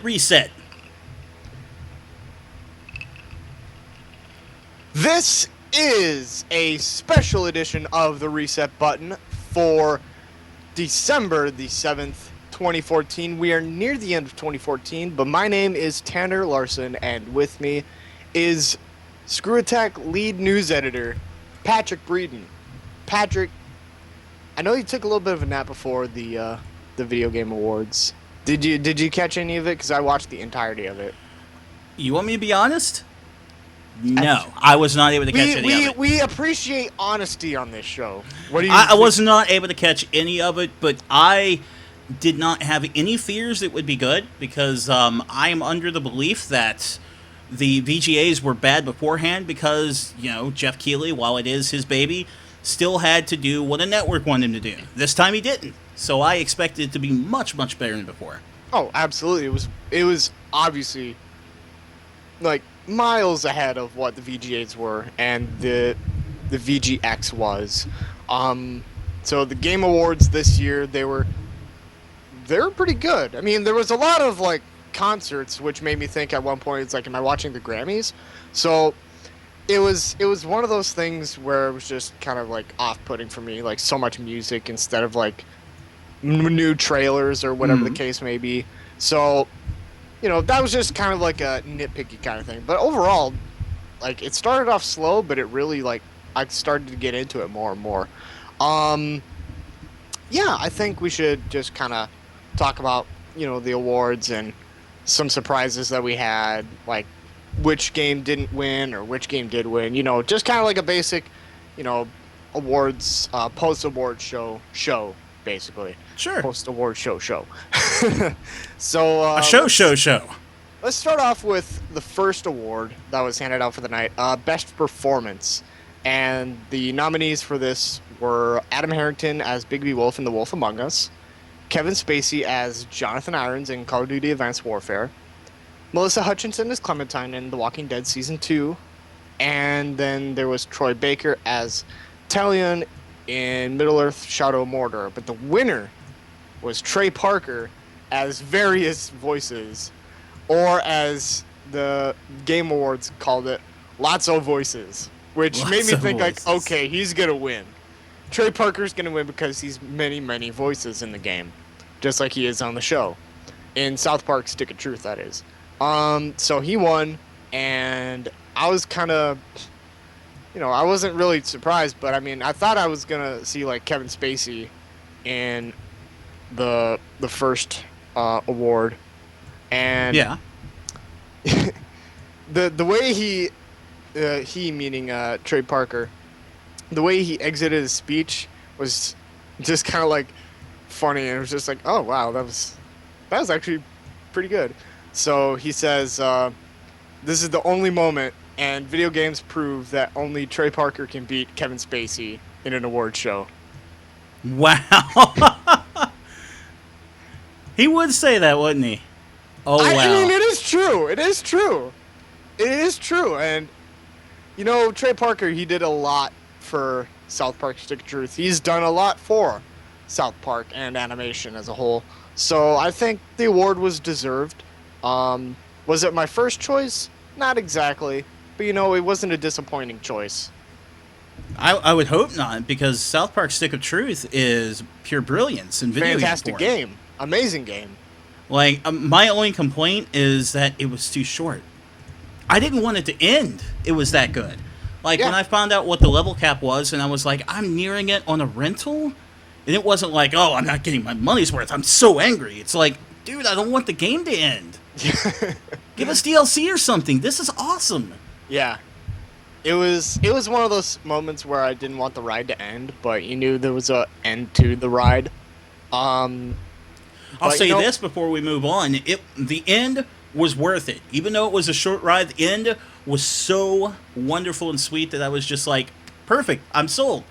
reset. This is a special edition of the reset button for December the 7th, 2014. We are near the end of 2014, but my name is Tanner Larson, and with me is Screw Attack lead news editor, Patrick Breeden. Patrick, I know you took a little bit of a nap before the Video Game Awards. Did you catch any of it? Because I watched the entirety of it. You want me to be honest? No, I was not able to catch any of it. We appreciate honesty on this show. What do you? I was not able to catch any of it, but I did not have any fears it would be good because I am under the belief that the VGAs were bad beforehand because, Jeff Keighley, while it is his baby, still had to do what a network wanted him to do. This time he didn't. So I expected it to be much, much better than before. Oh, absolutely. It was obviously like miles ahead of what the VGAs were and the VGX was. So the Game Awards this year, they were pretty good. I mean, there was a lot of like concerts, which made me think at one point it's like, am I watching the Grammys? So it was one of those things where it was just kind of like off-putting for me, like so much music instead of like new trailers or whatever the case may be. So that was just kind of like a nitpicky kind of thing. But overall, like, it started off slow, but it really, like, I started to get into it more and more. Yeah, I think we should just kind of talk about, the awards and some surprises that we had, like which game didn't win or which game did win. Just kind of like a basic, awards, post-award show, basically. Sure. Post-award show. So a show. Let's start off with the first award that was handed out for the night, Best Performance. And the nominees for this were Adam Harrington as Bigby Wolf in The Wolf Among Us, Kevin Spacey as Jonathan Irons in Call of Duty Advanced Warfare, Melissa Hutchinson as Clementine in The Walking Dead Season 2, and then there was Troy Baker as Talion in Middle-earth Shadow of Mordor. But the winner was Trey Parker as various voices, or as the Game Awards called it, lots of voices, which made me think like, okay, he's gonna win. Trey Parker's gonna win because he's many voices in the game, just like he is on the show, in South Park Stick of Truth, that is. So he won, and I was kind of, I wasn't really surprised, but I mean, I thought I was gonna see like Kevin Spacey in the first award, and yeah, the way he meaning Trey Parker, the way he exited his speech was just kind of like funny, and it was just like, oh wow, that was actually pretty good. So he says, this is the only moment, and video games prove that only Trey Parker can beat Kevin Spacey in an award show. Wow. He would say that, wouldn't he? Oh, wow. I mean, it is true. It is true. And, Trey Parker, he did a lot for South Park Stick of Truth. He's done a lot for South Park and animation as a whole. So I think the award was deserved. Was it my first choice? Not exactly. But, it wasn't a disappointing choice. I would hope not, because South Park Stick of Truth is pure brilliance in video Fantastic game. Amazing game. Like, my only complaint is that it was too short. I didn't want it to end. It was that good. Like, when I found out what the level cap was, and I was like, I'm nearing it on a rental? And it wasn't like, oh, I'm not getting my money's worth. I'm so angry. It's like, dude, I don't want the game to end. Give us DLC or something. This is awesome. Yeah. It was one of those moments where I didn't want the ride to end, but you knew there was an end to the ride. I'll say this before we move on. The end was worth it. Even though it was a short ride, the end was so wonderful and sweet that I was just like, perfect, I'm sold.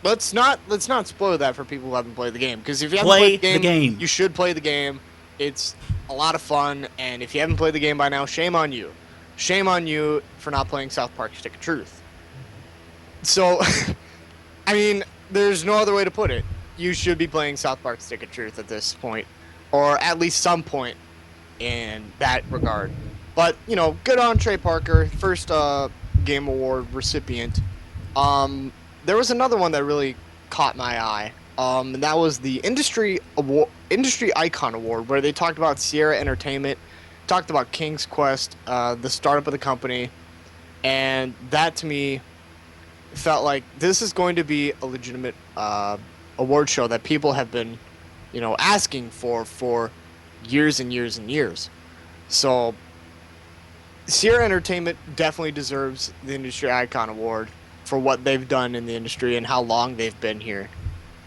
Let's not spoil that for people who haven't played the game, because if you haven't played the game, you should play the game. It's a lot of fun, and if you haven't played the game by now, shame on you. Shame on you for not playing South Park Stick of Truth. So, I mean, there's no other way to put it. You should be playing South Park Stick of Truth at this point, or at least some point in that regard. But good on Trey Parker, first Game Award recipient. There was another one that really caught my eye. And that was the Industry Icon Award, where they talked about Sierra Entertainment, talked about King's Quest, the startup of the company, and that to me felt like this is going to be a legitimate award show that people have been, asking for years and years and years. So Sierra Entertainment definitely deserves the Industry Icon Award for what they've done in the industry and how long they've been here.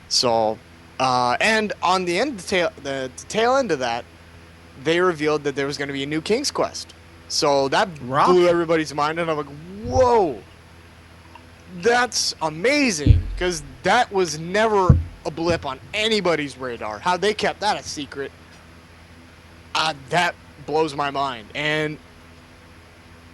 So, and on the tail end of that, they revealed that there was going to be a new King's Quest. So that blew everybody's mind, and I'm like, whoa, that's amazing, because that was never a blip on anybody's radar. How they kept that a secret, that blows my mind. And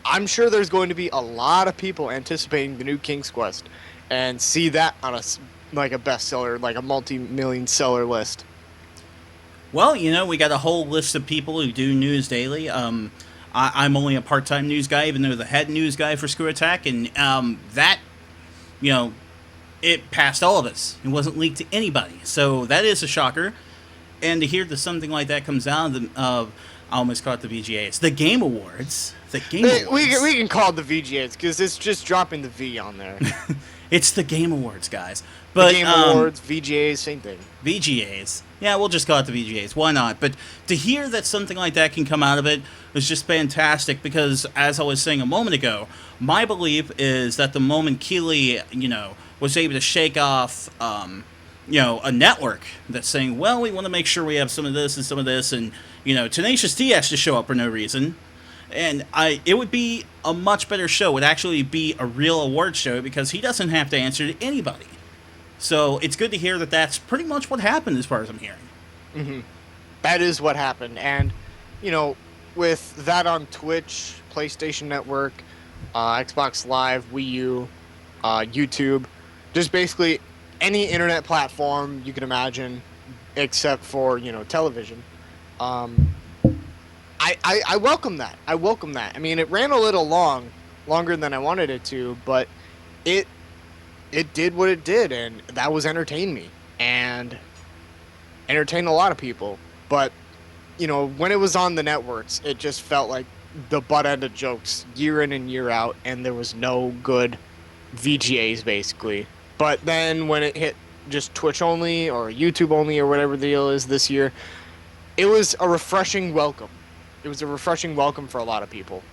I'm sure there's going to be a lot of people anticipating the new King's Quest and see that on a bestseller, like a multi-million seller list. Well, we got a whole list of people who do news daily. I'm only a part-time news guy, even though the head news guy for Screw Attack, and that, it passed all of us. It wasn't leaked to anybody, so that is a shocker. And to hear that something like that comes out of I almost call it the VGAs, the Game Awards. The Game Awards. We can call it the VGAs because it's just dropping the V on there. It's the Game Awards, guys. But the Game Awards, VGAs, same thing. VGAs. Yeah, we'll just call it the VGAs. Why not? But to hear that something like that can come out of it was just fantastic because, as I was saying a moment ago, my belief is that the moment Keighley, was able to shake off, a network that's saying, well, we want to make sure we have some of this and some of this, and, Tenacious D has to show up for no reason. And it would be a much better show. It would actually be a real award show because he doesn't have to answer to anybody. So it's good to hear that that's pretty much what happened as far as I'm hearing. Mm-hmm. That is what happened. And, with that on Twitch, PlayStation Network, Xbox Live, Wii U, YouTube, just basically any internet platform you can imagine except for, television. I welcome that. I welcome that. I mean, it ran a little longer than I wanted it to, but it did what it did, and that was entertain me and entertain a lot of people. But when it was on the networks, it just felt like the butt end of jokes year in and year out, and there was no good VGAs basically. But then when it hit just Twitch only or YouTube only or whatever the deal is this year, it was a refreshing welcome. It was a refreshing welcome for a lot of people.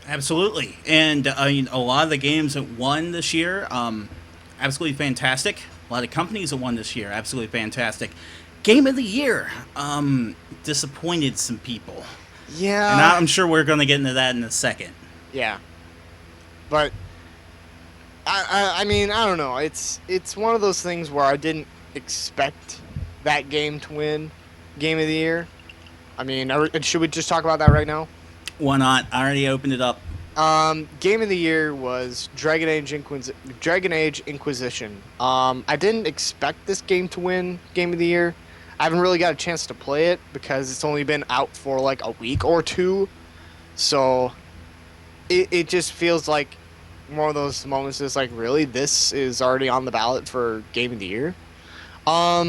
Absolutely. And a lot of the games that won this year, absolutely fantastic. A lot of companies that won this year, absolutely fantastic. Game of the year, disappointed some people. Yeah. And I'm sure we're going to get into that in a second. Yeah. But I mean, I don't know. It's one of those things where I didn't expect that game to win Game of the Year. I mean, should we just talk about that right now? Why not? I already opened it up. Game of the Year was Dragon Age Inquisition. I didn't expect this game to win Game of the Year. I haven't really got a chance to play it because it's only been out for like a week or two. So it just feels like one of those moments is like, really? This is already on the ballot for Game of the Year? I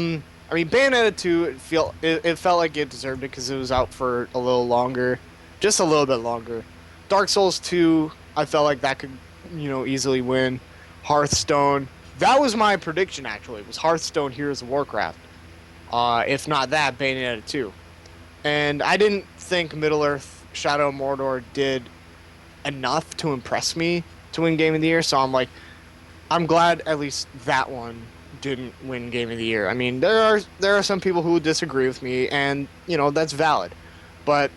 mean, Bayonetta 2, it felt like it deserved it because it was out for a little longer. Just a little bit longer. Dark Souls 2, I felt like that could, easily win. Hearthstone, that was my prediction, actually. It was Hearthstone, Heroes of Warcraft. If not that, Bayonetta 2. And I didn't think Middle-earth Shadow of Mordor did enough to impress me to win Game of the Year, so I'm glad at least that one didn't win Game of the Year. I mean, there are some people who disagree with me, and that's valid. But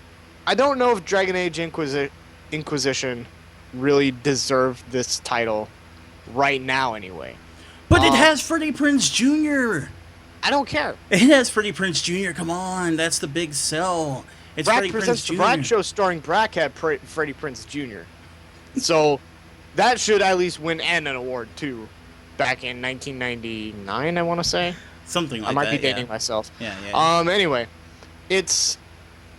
I don't know if Dragon Age Inquisition really deserved this title right now, anyway. But it has Freddie Prinze Jr. I don't care. It has Freddie Prinze Jr. Come on, that's the big sell. It's Brack Freddie presents Prinze the Jr. Brack Show starring Brack had Freddie Prinze Jr. So that should at least win an award too. Back in 1999, I want to say. Something like that. I might be dating myself. Yeah. Anyway, it's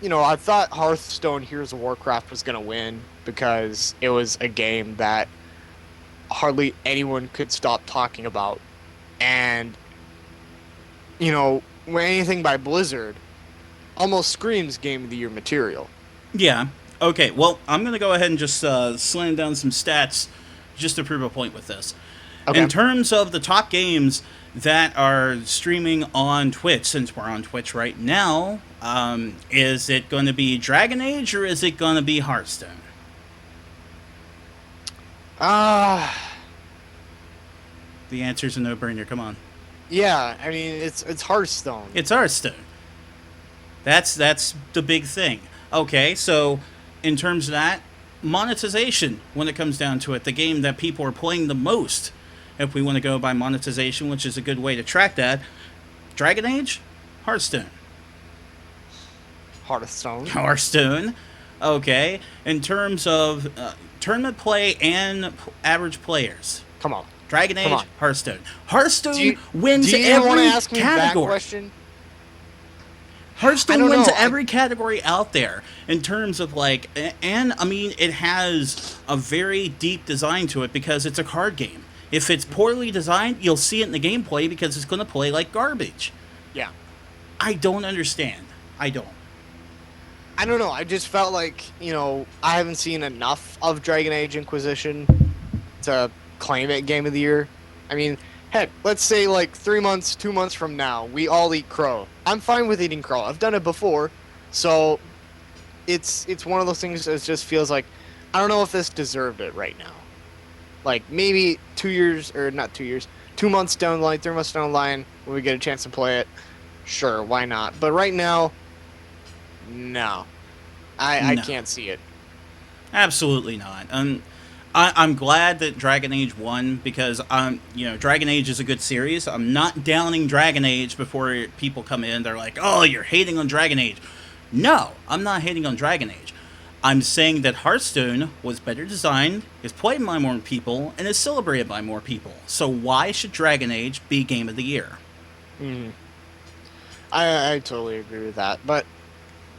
I thought Hearthstone Heroes of Warcraft was going to win because it was a game that hardly anyone could stop talking about. And, when anything by Blizzard almost screams Game of the Year material. Yeah. Okay. Well, I'm gonna go ahead and just slam down some stats just to prove a point with this. Okay. In terms of the top games that are streaming on Twitch, since we're on Twitch right now, is it going to be Dragon Age or is it going to be Hearthstone? Ah, The answer's a no-brainer. Come on. yeah. I mean, it's Hearthstone. It's Hearthstone. That's the big thing. Okay, so in terms of that, monetization, when it comes down to it, the game that people are playing the most, if we want to go by monetization, which is a good way to track that, Dragon Age, Hearthstone. Hearthstone. Hearthstone. Okay, in terms of tournament play and average players, Come on. Dragon Come Age, on. Hearthstone. Hearthstone Do you, wins do you even want every to ask me that category. question? I Hearthstone don't wins know. every category out there in terms of and I mean, it has a very deep design to it because it's a card game. If it's poorly designed, you'll see it in the gameplay because it's going to play like garbage. Yeah. I don't understand. I don't. I don't know. I just felt like, I haven't seen enough of Dragon Age Inquisition to claim it Game of the Year. I mean, heck, let's say like 3 months, 2 months from now, we all eat crow. I'm fine with eating crow. I've done it before. So it's one of those things that just feels like I don't know if this deserved it right now. Like maybe 2 years, or not 2 years, 2 months down the line, 3 months down the line, when we get a chance to play it, sure, why not? But right now, no. I No. can't see it. Absolutely not. I'm glad that Dragon Age won because Dragon Age is a good series. I'm not downing Dragon Age before people come in. They're like, "Oh, you're hating on Dragon Age." No, I'm not hating on Dragon Age. I'm saying that Hearthstone was better designed, is played by more people, and is celebrated by more people. So why should Dragon Age be Game of the Year? Mhm. I totally agree with that. But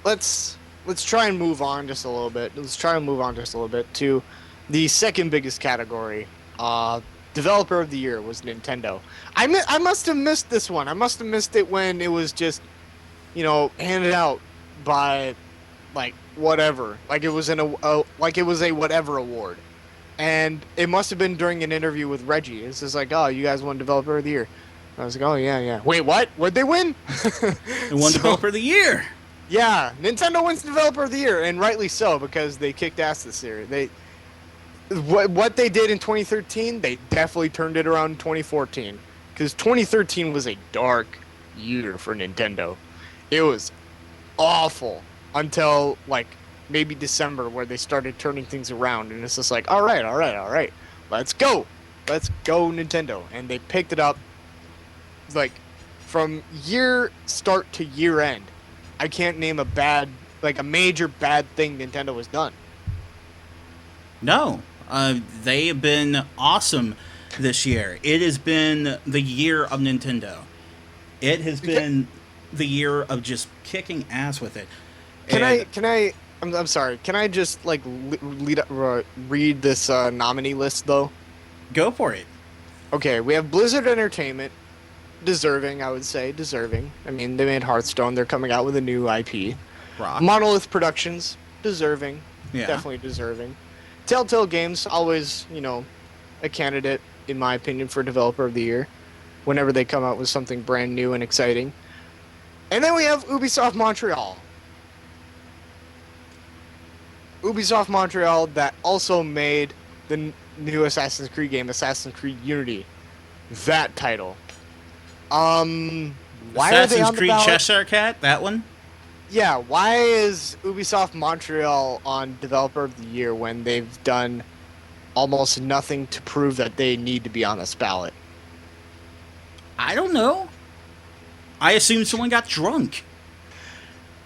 let's try and move on just a little bit. Let's try and move on just a little bit to the second biggest category. Developer of the Year was Nintendo. I must have missed this one. I must have missed it when it was just, handed out by, like, whatever. Like it was like it was a whatever award. And it must have been during an interview with Reggie. It's just like, oh, you guys won Developer of the Year. I was like, oh yeah, yeah. Wait, what? What'd they win? They won Developer of the Year. Yeah, Nintendo wins Developer of the Year, and rightly so because they kicked ass this year. What they did in 2013, they definitely turned it around in 2014. Because 2013 was a dark year for Nintendo. It was awful until like maybe December, where they started turning things around, and it's just like, all right, let's go, Nintendo, and they picked it up like from year start to year end. I can't name a major bad thing Nintendo has done. No, they have been awesome this year. It has been the year of Nintendo. It has been the year of just kicking ass with it. I'm sorry. Can I just like read this nominee list though? Go for it. Okay, we have Blizzard Entertainment, deserving, I would say, deserving. I mean, they made Hearthstone. They're coming out with a new IP. Rock. Monolith Productions, deserving, Yeah. definitely deserving. Telltale Games, always, a candidate in my opinion for Developer of the Year, whenever they come out with something brand new and exciting. And then we have Ubisoft Montreal. Ubisoft Montreal that also made the new Assassin's Creed game, Assassin's Creed Unity. That title. Why are they Assassin's on the Creed ballot? Cheshire Cat, that one? Yeah, why is Ubisoft Montreal on Developer of the Year when they've done almost nothing to prove that they need to be on this ballot? I don't know. I assume someone got drunk.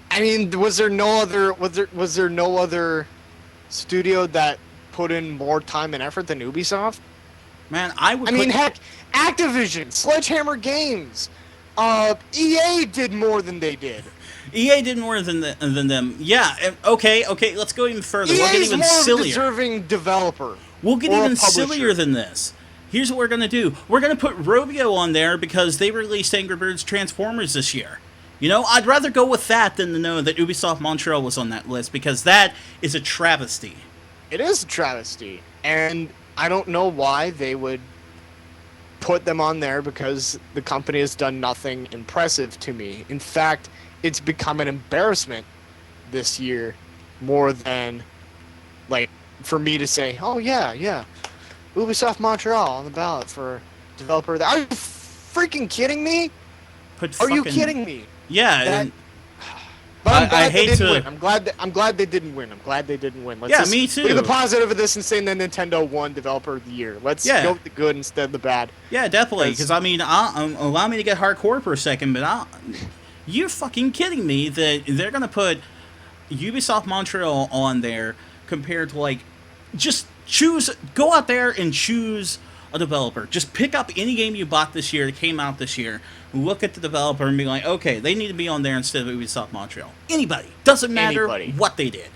I mean, was there no other studio that put in more time and effort than Ubisoft? Man, I would I mean, put- heck, Activision, Sledgehammer Games, EA did more than they did. EA did more than them. Yeah. Okay. Let's go even further. EA We'll get is even more sillier. deserving developer. We'll get or a even publisher. sillier than this. Here's what we're gonna do. We're gonna put Rovio on there because they released Angry Birds Transformers this year. You know, I'd rather go with that than to know that Ubisoft Montreal was on that list because that is a travesty. It is a travesty, and I don't know why they would put them on there because the company has done nothing impressive to me. In fact, it's become an embarrassment this year more than, like, for me to say, oh, yeah, Ubisoft Montreal on the ballot for developer. Are you freaking kidding me? Are you kidding me? Yeah, That- and But I'm glad I they hate didn't to- win. I'm glad they didn't win. I'm glad they didn't win. Let's Yeah, just me too. Look at the positive of this and say that Nintendo won Developer of the Year. Let's Yeah. go with the good instead of the bad. yeah, definitely. Because- Because I mean, allow me to get hardcore for a second, but you're fucking kidding me that they're gonna put Ubisoft Montreal on there compared to like just go out there and choose a developer. Just pick up any game you bought this year that came out this year. Look at the developer and be like, okay, they need to be on there instead of Ubisoft Montreal. Anybody. Doesn't matter Anybody. what they did.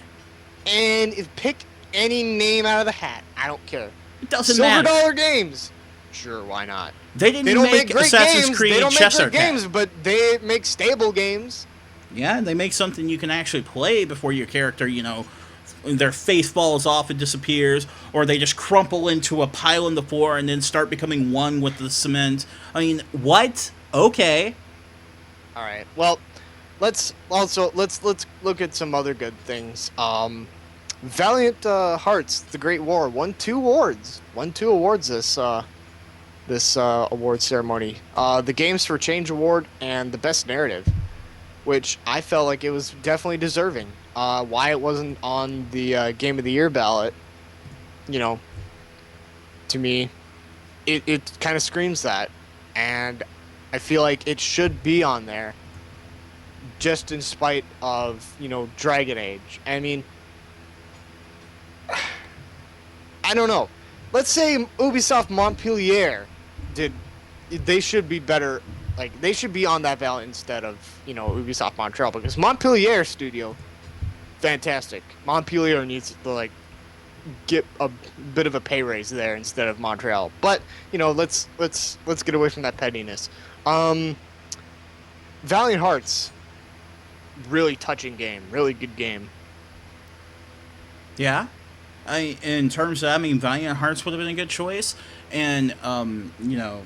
And pick any name out of the hat. I don't care. It doesn't Silver matter. Dollar Games. Sure, why not? They didn't They don't make make great Assassin's games. Creed They don't make Chester great games, but they make stable games. Yeah, they make something you can actually play before your character, you know, their face falls off and disappears, or they just crumple into a pile on the floor and then start becoming one with the cement. I mean, what? Okay. All right. Well, let's look at some other good things. Valiant Hearts: The Great War won 2 awards. This award ceremony. The Games for Change Award and the Best Narrative, which I felt like it was definitely deserving. Why it wasn't on the Game of the Year ballot, you know, to me, it kind of screams that, and I feel like it should be on there, just in spite of, you know, Dragon Age. I mean, I don't know. Let's say Ubisoft Montpellier they should be better. Like, they should be on that ballot instead of, you know, Ubisoft Montreal, because Montpellier studio, fantastic. Montpellier needs to, like, get a bit of a pay raise there instead of Montreal. But, you know, let's get away from that pettiness. Valiant Hearts, really touching game, really good game. Yeah. In terms of, I mean, Valiant Hearts would have been a good choice. And, you know,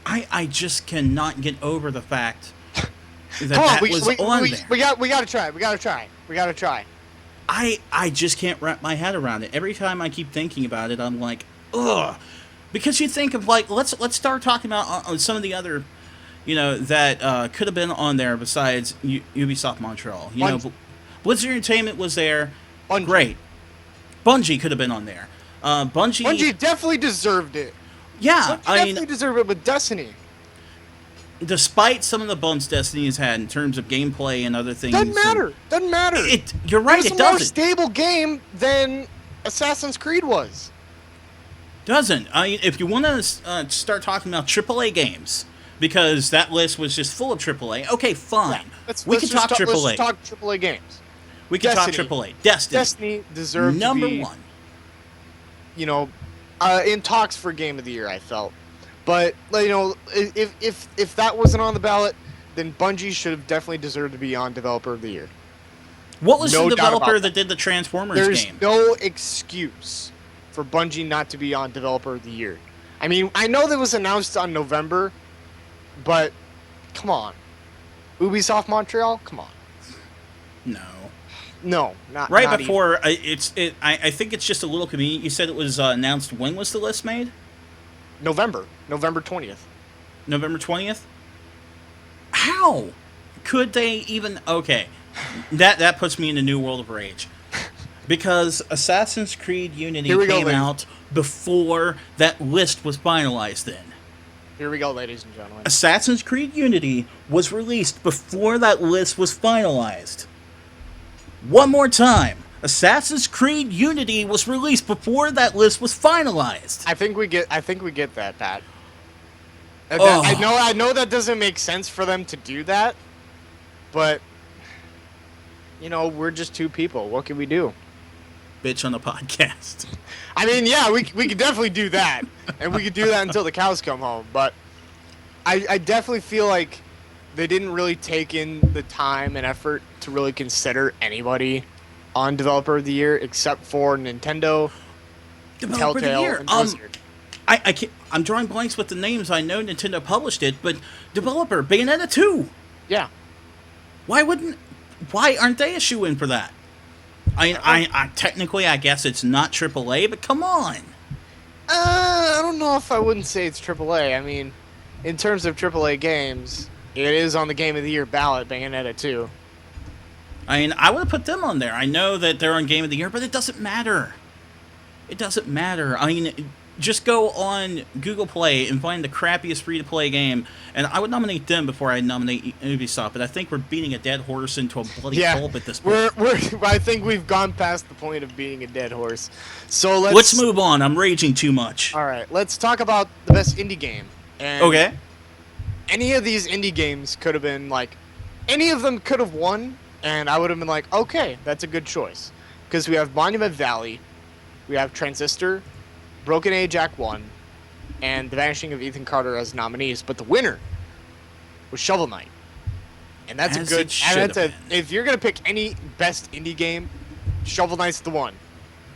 I just cannot get over the fact that Come on, that was on there. we gotta try. I just can't wrap my head around it. Every time I keep thinking about it, I'm like, ugh. Because you think of, like, let's start talking about some of the other, you know, that could have been on there besides Ubisoft Montreal. You know, Blizzard Entertainment was there. Bungie. Great. Bungie could have been on there. Bungie definitely deserved it. Yeah, Bungie I definitely mean, deserved it with Destiny. despite some of the bumps Destiny has had in terms of gameplay and other things. Doesn't matter. You're right, It was it a more doesn't. stable game than Assassin's Creed was. Doesn't. I mean, if you want to start talking about AAA games, because that list was just full of AAA, okay, fine. We can talk AAA. Let's talk AAA games. We can talk Destiny. AAA. Destiny. Destiny deserved Number to be, one. you know, in talks for Game of the Year, I felt. But, you know, if that wasn't on the ballot, then Bungie should have definitely deserved to be on Developer of the Year. What was No the doubt developer about that did the Transformers There's game? no excuse for Bungie not to be on Developer of the Year. I mean, I know that was announced on November, but come on. Ubisoft Montreal? Come on. No. No, not Right not before, I think it's just a little convenient. You said it was announced. When was the list made? even. November 20th. November 20th? How could they even... Okay, that puts me in a new world of rage. Because Assassin's Creed Unity Here we go, came ladies. out before that list was finalized then. Here we go, ladies and gentlemen. Assassin's Creed Unity was released before that list was finalized. One more time. Assassin's Creed Unity was released before that list was finalized. I think we get that, Pat. Oh. I know that doesn't make sense for them to do that, but we're just two people. What can we do? Bitch on the podcast. I mean, yeah, we could definitely do that, and we could do that until the cows come home. But I definitely feel like they didn't really take in the time and effort to really consider anybody on Developer of the Year except for Nintendo, Developer of the Telltale, Year. and Blizzard. I can't, I'm drawing blanks with the names. I know Nintendo published it, but developer Bayonetta 2. Yeah. Why aren't they a shoe-in for that? I technically, I guess it's not AAA, but come on. I don't know if I wouldn't say it's AAA. I mean, in terms of AAA games, it is on the Game of the Year ballot, Bayonetta 2. I mean, I would have put them on there. I know that they're on Game of the Year, but it doesn't matter. It doesn't matter. I mean, just go on Google Play and find the crappiest free-to-play game, and I would nominate them before I nominate Ubisoft, but I think we're beating a dead horse into a bloody pulp at this point. I think we've gone past the point of being a dead horse. So let's move on. I'm raging too much. All right, let's talk about the best indie game. And okay. Any of these indie games could have been like, any of them could have won, and I would have been like, okay, that's a good choice. Because we have Monument Valley, we have Transistor, Broken Age Act 1, and The Vanishing of Ethan Carter as nominees, but the winner was Shovel Knight. And that's As a good. it should have if you're gonna pick any best indie game, Shovel Knight's the one,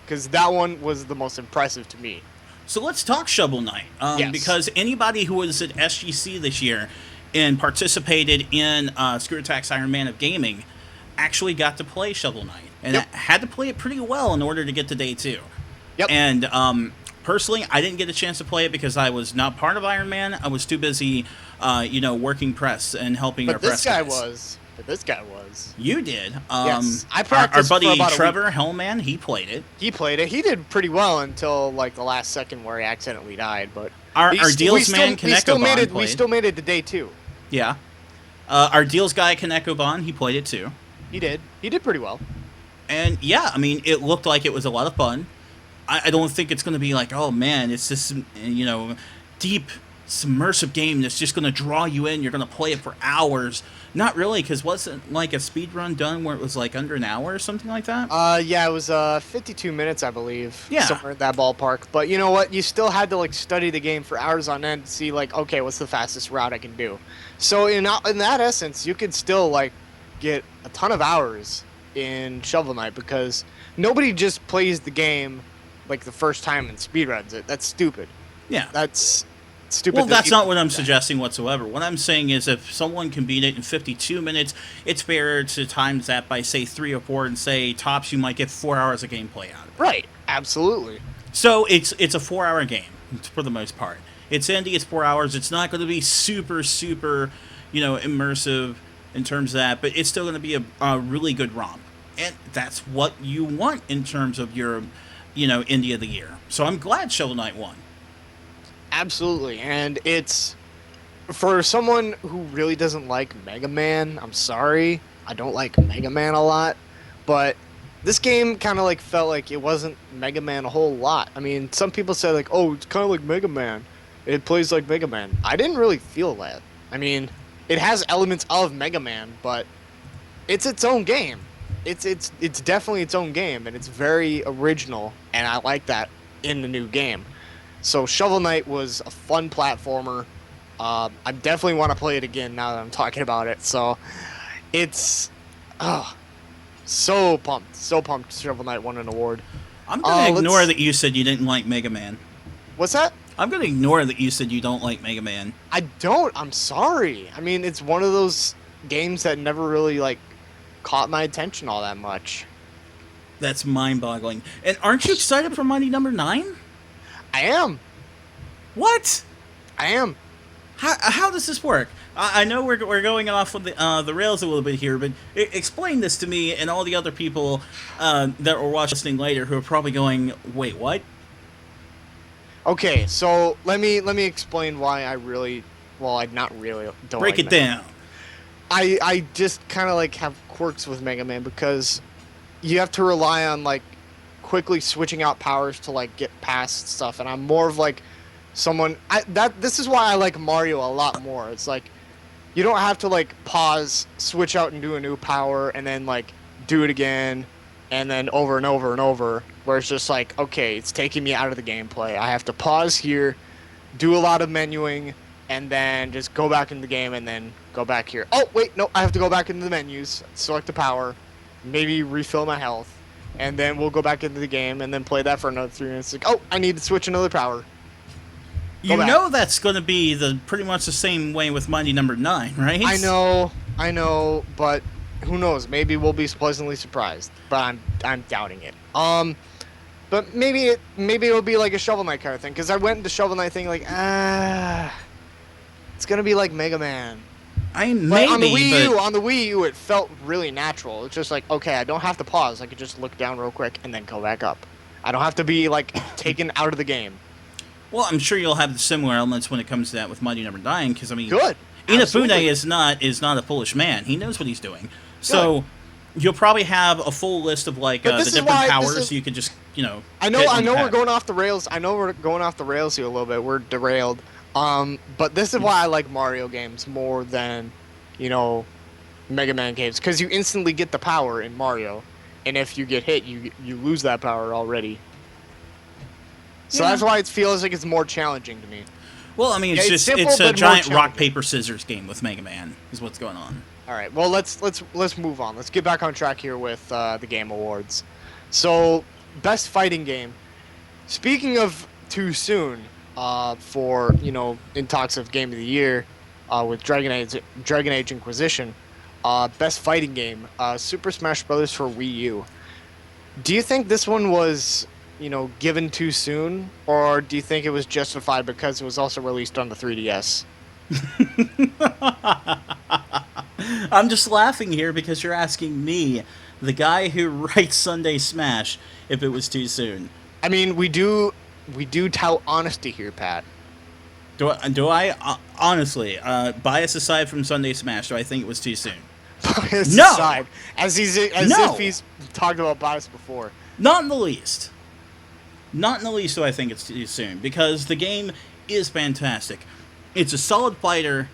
because that one was the most impressive to me. So let's talk Shovel Knight, Yes. because anybody who was at SGC this year and participated in Screw Attack's Iron Man of Gaming actually got to play Shovel Knight, and had to play it pretty well in order to get to day 2. Yep. And personally, I didn't get a chance to play it because I was not part of Iron Man. I was too busy, working press and helping our press guys. But this guy was. You did. Yes. I our practiced buddy for about a Trevor week. Hellman, he played it. He played it. He did pretty well until like the last second where he accidentally died. But Our deals man, Kaneko Bond, we played. still made it to day 2. Yeah. Our deals guy, Kaneko Bond, he played it too. He did. He did pretty well. And yeah, I mean, it looked like it was a lot of fun. I don't think it's going to be like, oh man, it's this, deep, submersive game that's just going to draw you in. You're going to play it for hours. Not really, because wasn't like a speed run done where it was like under an hour or something like that? Yeah, it was 52 minutes, I believe. Yeah. Somewhere in that ballpark. But you know what? You still had to like study the game for hours on end to see like, okay, what's the fastest route I can do. So in that essence, you could still like get a ton of hours in Shovel Knight because nobody just plays the game like the first time and speedruns it. That's stupid. Yeah. That's stupid. Well, that that's people not what do I'm that. suggesting whatsoever. What I'm saying is if someone can beat it in 52 minutes, it's fair to times that by, say, 3 or 4 and say, tops, you might get 4 hours of gameplay out of it. Right. Absolutely. So it's a 4-hour game for the most part. It's indie, it's 4 hours. It's not going to be super, super, immersive in terms of that, but it's still going to be a really good romp. And that's what you want in terms of your, Indie of the Year. So I'm glad Shovel Knight won. Absolutely. And it's for someone who really doesn't like Mega Man, I'm sorry. I don't like Mega Man a lot, but this game kind of like felt like it wasn't Mega Man a whole lot. I mean, some people say like, "Oh, it's kind of like Mega Man. It plays like Mega Man." I didn't really feel that. I mean, it has elements of Mega Man, but it's its own game. It's definitely its own game, and it's very original, and I like that in the new game. So Shovel Knight was a fun platformer. I definitely want to play it again now that I'm talking about it. So it's so pumped Shovel Knight won an award. I'm going to ignore that you said you didn't like Mega Man. What's that? I'm going to ignore that you said you don't like Mega Man. I don't. I'm sorry. I mean, it's one of those games that never really like caught my attention all that much. That's mind-boggling. And aren't you excited for Mighty Number 9? I am. What? I am. How does this work? I know we're going off of the rails a little bit here, but explain this to me and all the other people that are listening later who are probably going, wait, what? Okay, so let me explain why I really, well, I not really don't Break like it Mega down. Man. I just kind of like have quirks with Mega Man because you have to rely on like quickly switching out powers to like get past stuff, and I'm more of like someone this is why I like Mario a lot more. It's like you don't have to like pause, switch out and do a new power and then like do it again, and then over and over and over, where it's just like, okay, it's taking me out of the gameplay. I have to pause here, do a lot of menuing, and then just go back in the game and then go back here. Oh, wait, no, I have to go back into the menus, select the power, maybe refill my health, and then we'll go back into the game and then play that for another 3 minutes. Like, oh, I need to switch another power. You know that's going to be pretty much the same way with Mighty Number 9, right? I know, but who knows? Maybe we'll be pleasantly surprised, but I'm doubting it. But maybe it'll be like a Shovel Knight kind of thing, because I went into Shovel Knight thinking like, it's gonna be like Mega Man. Maybe, on the Wii U, it felt really natural. It's just like, okay, I don't have to pause. I could just look down real quick and then go back up. I don't have to be like taken out of the game. Well, I'm sure you'll have the similar elements when it comes to that with Mighty Number 9, because I mean, good. Inafune is not a foolish man. He knows what he's doing. So you'll probably have a full list of like the different powers you could just I know we're going off the rails. I know we're going off the rails here a little bit. We're derailed. But this is why I like Mario games more than Mega Man games, because you instantly get the power in Mario, and if you get hit, you lose that power already. So that's why it feels like it's more challenging to me. Well, I mean, it's a giant rock paper scissors game with Mega Man is what's going on. All right. Well, let's move on. Let's get back on track here with the Game Awards. So, best fighting game. Speaking of too soon, for in talks of Game of the Year, with Dragon Age Inquisition, best fighting game, Super Smash Bros. For Wii U. Do you think this one was given too soon, or do you think it was justified because it was also released on the 3DS? I'm just laughing here because you're asking me, the guy who writes Sunday Smash, if it was too soon. I mean, we do tout honesty here, Pat. Do I honestly, bias aside from Sunday Smash, do I think it was too soon? Bias aside, as if he's talked about bias before. Not in the least. Not in the least do I think it's too soon, because the game is fantastic. It's a solid fighter.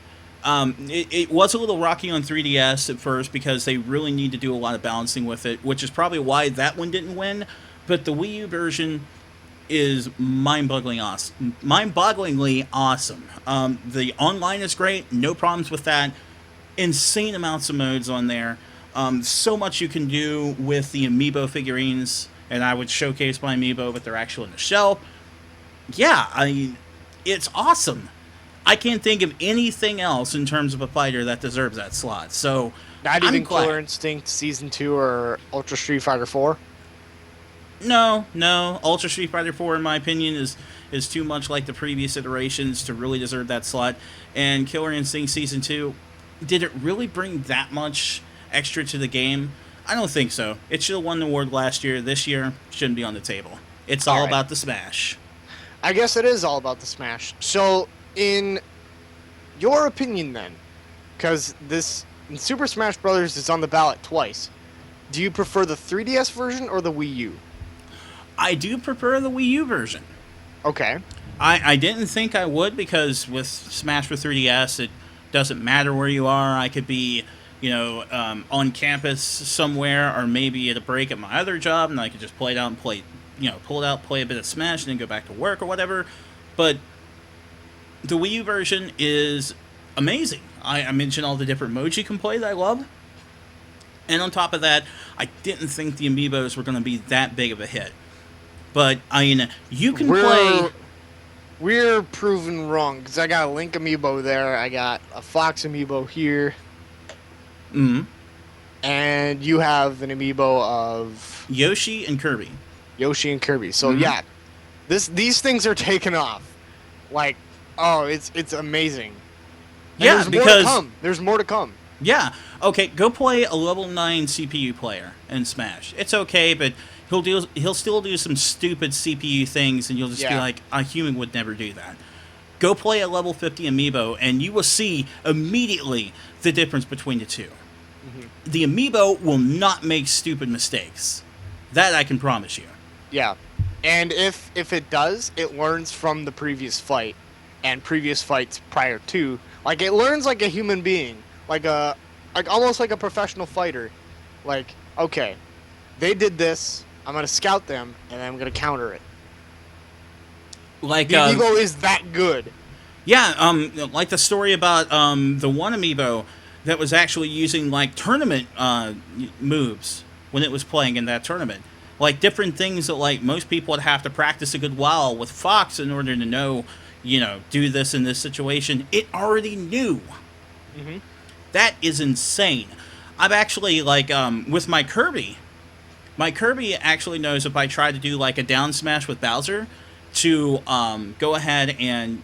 It was a little rocky on 3DS at first because they really need to do a lot of balancing with it, which is probably why that one didn't win. But the Wii U version is mind-bogglingly awesome. The online is great, no problems with that. Insane amounts of modes on there. So much you can do with the amiibo figurines. And I would showcase my amiibo, but they're actually in the shell. Yeah, it's awesome. I can't think of anything else in terms of a fighter that deserves that slot. So, not even Killer Instinct Season 2 or Ultra Street Fighter 4? No. Ultra Street Fighter 4, in my opinion, is too much like the previous iterations to really deserve that slot. And Killer Instinct Season 2, did it really bring that much extra to the game? I don't think so. It should have won the award last year. This year, shouldn't be on the table. It's all about the Smash. I guess it is all about the Smash. So, in your opinion then, because Super Smash Bros. Is on the ballot twice, do you prefer the 3DS version or the Wii U? I do prefer the Wii U version. Okay. I didn't think I would, because with Smash for 3DS, it doesn't matter where you are. I could be on campus somewhere, or maybe at a break at my other job, and I could just pull it out, play a bit of Smash, and then go back to work or whatever. But the Wii U version is amazing. I mentioned all the different modes you can play that I love. And on top of that, I didn't think the amiibos were going to be that big of a hit. But, you can play... We're proven wrong, because I got a Link amiibo there, I got a Fox amiibo here. Mm-hmm. And you have an amiibo of Yoshi and Kirby. So yeah, these things are taken off. Like, it's amazing. And there's more to come. Yeah. Okay, go play a level 9 CPU player in Smash. It's okay, but he'll still do some stupid CPU things, and you'll just be like, a human would never do that. Go play a level 50 amiibo, and you will see immediately the difference between the two. Mm-hmm. The amiibo will not make stupid mistakes. That I can promise you. Yeah. And if it does, it learns from the previous fight and previous fights prior to. Like, it learns like a human being. Like almost like a professional fighter. Like, okay, they did this. I'm gonna scout them, and then I'm gonna counter it. Like, The amiibo is that good. yeah, like the story about the one amiibo that was actually using like tournament moves when it was playing in that tournament. Like different things that like most people would have to practice a good while with Fox in order to know, do this in this situation. It already knew. Hmm. That is insane. I've actually like with my Kirby. My Kirby actually knows if I try to do like a down smash with Bowser to go ahead and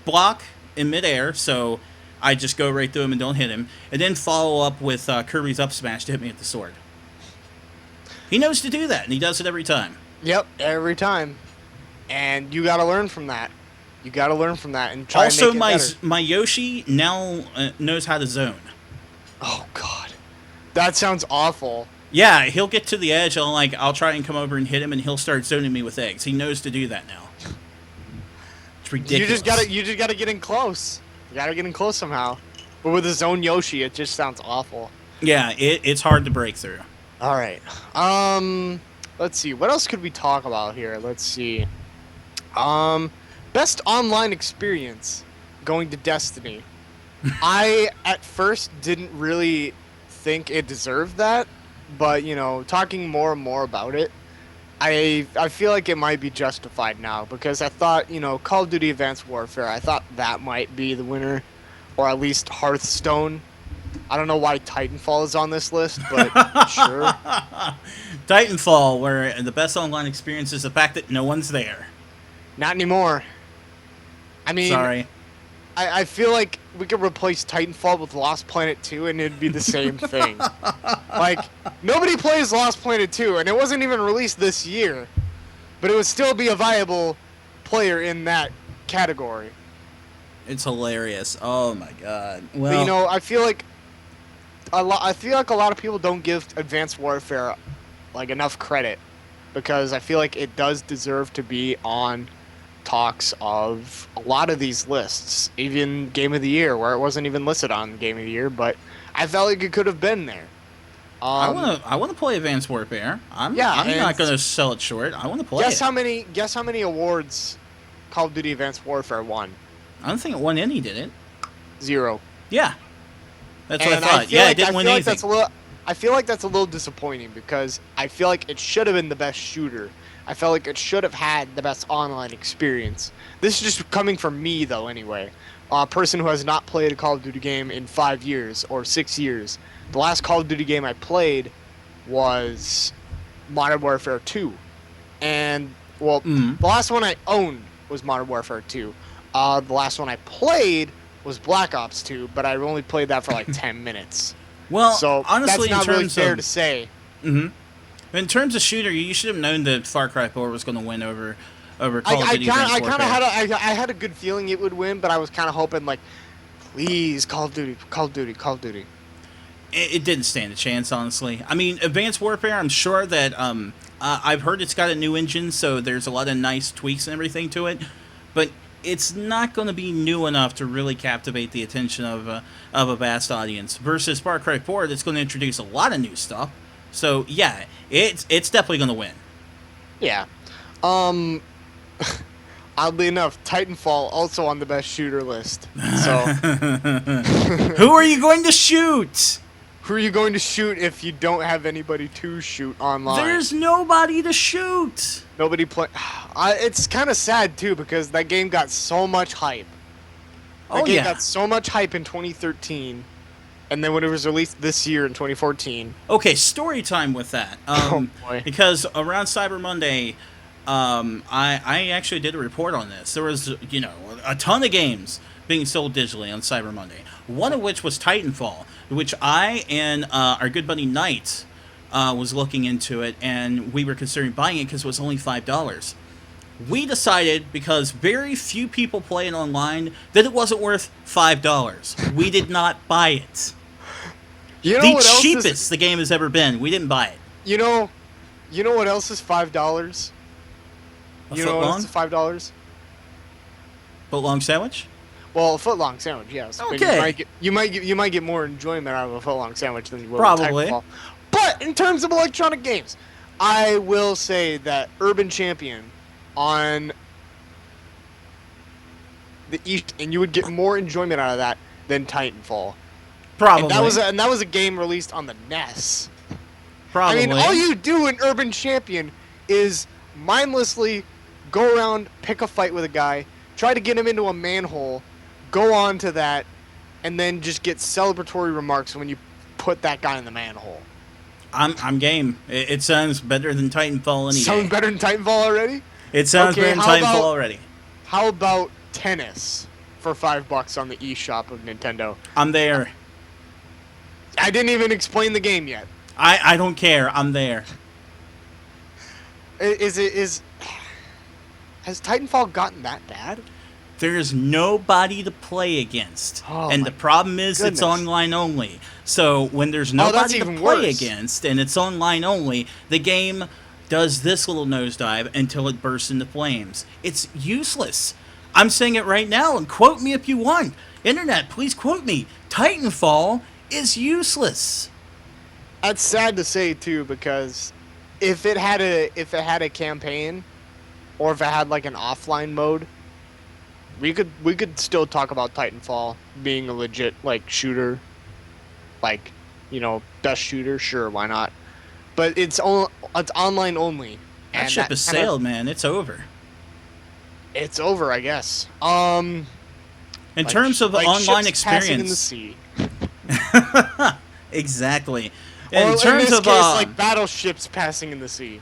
block in midair, so I just go right through him and don't hit him, and then follow up with Kirby's up smash to hit me with the sword. He knows to do that, and he does it every time. Yep, every time. And you gotta learn from that. You gotta learn from that and try Also, and make it better. my Yoshi now knows how to zone. Oh God, that sounds awful. Yeah, he'll get to the edge. I'll try and come over and hit him, and he'll start zoning me with eggs. He knows to do that now. It's ridiculous. You just gotta get in close. You gotta get in close somehow. But with a zone Yoshi, it just sounds awful. Yeah, it's hard to break through. All right. Let's see. What else could we talk about here? Let's see. Best online experience going to Destiny. I at first didn't really think it deserved that, but talking more and more about it, I feel like it might be justified now because I thought, Call of Duty Advanced Warfare, I thought that might be the winner, or at least Hearthstone. I don't know why Titanfall is on this list, but sure. Titanfall, where the best online experience is the fact that no one's there. Not anymore. I mean, Sorry. I feel like we could replace Titanfall with Lost Planet 2 and it'd be the same thing. Like, nobody plays Lost Planet 2, and it wasn't even released this year, but it would still be a viable player in that category. It's hilarious. Oh my god. Well, But, I feel like a lot of people don't give Advanced Warfare like enough credit because I feel like it does deserve to be on talks of a lot of these lists, even Game of the Year, where it wasn't even listed on Game of the Year, but I felt like it could have been there. I want to play Advanced Warfare. I'm and not going to sell it short. I want to play it. Guess how many awards Call of Duty Advanced Warfare won? I don't think it won any, did it? 0. Yeah. That's what And I thought. Yeah, it didn't win anything. I feel like that's a little disappointing because I feel like it should have been the best shooter. I felt like it should have had the best online experience. This is just coming from me, though, anyway. A person who has not played a Call of Duty game in 5 years or 6 years. The last Call of Duty game I played was Modern Warfare 2. And, the last one I owned was Modern Warfare 2. The last one I played was Black Ops 2, but I only played that for like 10 minutes. Well, So honestly, that's not in really terms fair of, to say. in terms of shooter, you should have known that Far Cry 4 was going to win over Call of Duty Advanced Warfare. I had a good feeling it would win, but I was kind of hoping like, please, Call of Duty. It didn't stand a chance, honestly. I mean, Advanced Warfare, I'm sure that I've heard it's got a new engine, so there's a lot of nice tweaks and everything to it, but it's not going to be new enough to really captivate the attention of a vast audience. Versus Far Cry 4, that's going to introduce a lot of new stuff. So yeah, it's definitely going to win. Yeah. Oddly enough, Titanfall also on the best shooter list. So Who are you going to shoot? who are you going to shoot if you don't have anybody to shoot online? There's nobody to shoot. Nobody play. It's kind of sad too because that game got so much hype. That game got so much hype in 2013, and then when it was released this year in 2014. Okay, story time with that. Oh boy. Because around Cyber Monday, I actually did a report on this. There was a ton of games being sold digitally on Cyber Monday. One of which was Titanfall, which I and our good buddy Knight was looking into it, and we were considering buying it because it was only $5. We decided, because very few people play it online, that it wasn't worth $5. We did not buy it. The cheapest the game has ever been. We didn't buy it. You know what else is $5? You know what else is $5? Footlong sandwich? Well, a foot-long sandwich, yes. Okay. But you might get more enjoyment out of a foot-long sandwich than you will Probably. with Titanfall. But But in terms of electronic games, I will say that Urban Champion on the East, and you would get more enjoyment out of that than Titanfall. Probably. And that was a game released on the NES. Probably. I mean, all you do in Urban Champion is mindlessly go around, pick a fight with a guy, try to get him into a manhole, go on to that, and then just get celebratory remarks when you put that guy in the manhole. I'm game. It sounds better than Titanfall any Sounds day. better than Titanfall already? It sounds Okay, better than how Titanfall about- already. How about tennis for $5 on the eShop of Nintendo? I'm there. I didn't even explain the game yet. I don't care. I'm there. Has Titanfall gotten that bad? There's nobody to play against. Oh, and my the problem is goodness. it's online only. So when there's that's nobody to even play worse. against and it's online only, the game does this little nosedive until it bursts into flames. It's useless. I'm saying it right now, and quote me if you want. Internet, please quote me. Titanfall is useless. That's sad to say too, because if it had a campaign, or if it had like an offline mode, we could still talk about Titanfall being a legit like shooter, like, you know, best shooter. Sure, why not? But it's online only. That and ship has sailed, man. It's over. It's over, I guess. In terms of online ships passing in the experience, sea. exactly. Or In terms in this of case, like battleships passing in the sea.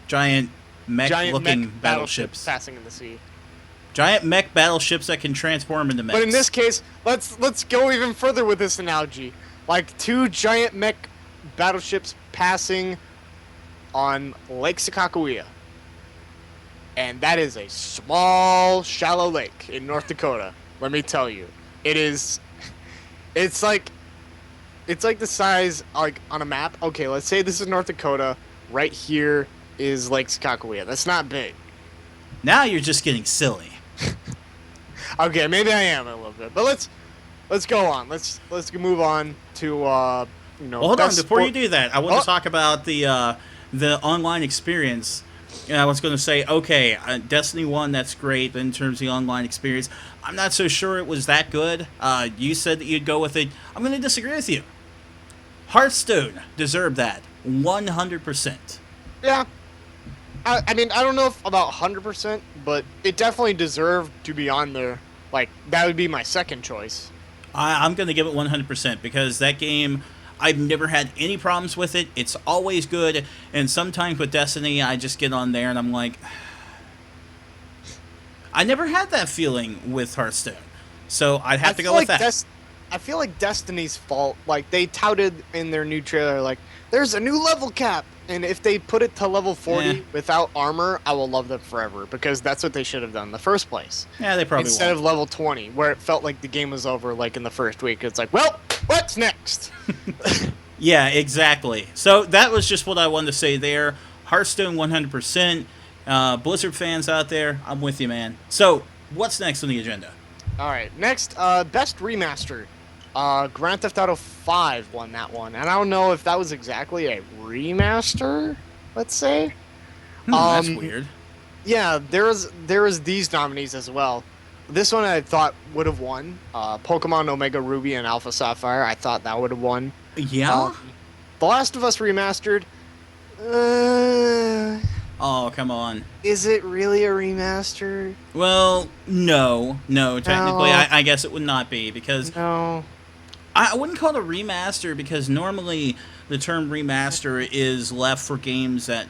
giant Giant mech-looking mech battleships, passing in the sea. giant mech battleships that can transform into mechs. But in this case, let's go even further with this analogy. Like two giant mech battleships passing on Lake Sakakawea. And that is a small, shallow lake in North Dakota. Let me tell you. It's like the size, like, on a map. Okay, let's say this is North Dakota. Right here is Lake Sakakawea. That's not big. Now you're just getting silly. Okay, maybe I am a little bit. But let's go on. Let's move on to Well, hold on. best Before you sport- do that, I want to talk about the online experience. And I was going to say, okay, Destiny 1, that's great in terms of the online experience. I'm not so sure it was that good. You said that you'd go with it. I'm going to disagree with you. Hearthstone deserved that 100%. Yeah. I mean, I don't know if about 100%, but it definitely deserved to be on there. Like, that would be my second choice. I'm going to give it 100% because that game, I've never had any problems with it. It's always good. And sometimes with Destiny, I just get on there and I'm like, I never had that feeling with Hearthstone. So I'd have to go with that. I feel like Destiny's fault. Like, they touted in their new trailer, like, there's a new level cap. And if they put it to level 40 without armor, I will love them forever, because that's what they should have done in the first place. Yeah, they probably Instead won't. of level 20, where it felt like the game was over, like, in the first week. It's like, well, what's next? Yeah, exactly. So that was just what I wanted to say there. Hearthstone 100%. Blizzard fans out there, I'm with you, man. So what's next on the agenda? All right, next, best remaster. Grand Theft Auto 5 won that one, and I don't know if that was exactly a remaster, let's say. That's weird. Yeah, there was these nominees as well. This one I thought would have won. Pokemon Omega Ruby and Alpha Sapphire, I thought that would have won. Yeah? The Last of Us Remastered, Oh, come on. is it really a remaster? Well, no. Technically, No. I guess it would not be because No. I wouldn't call it a remaster because normally the term remaster is left for games that,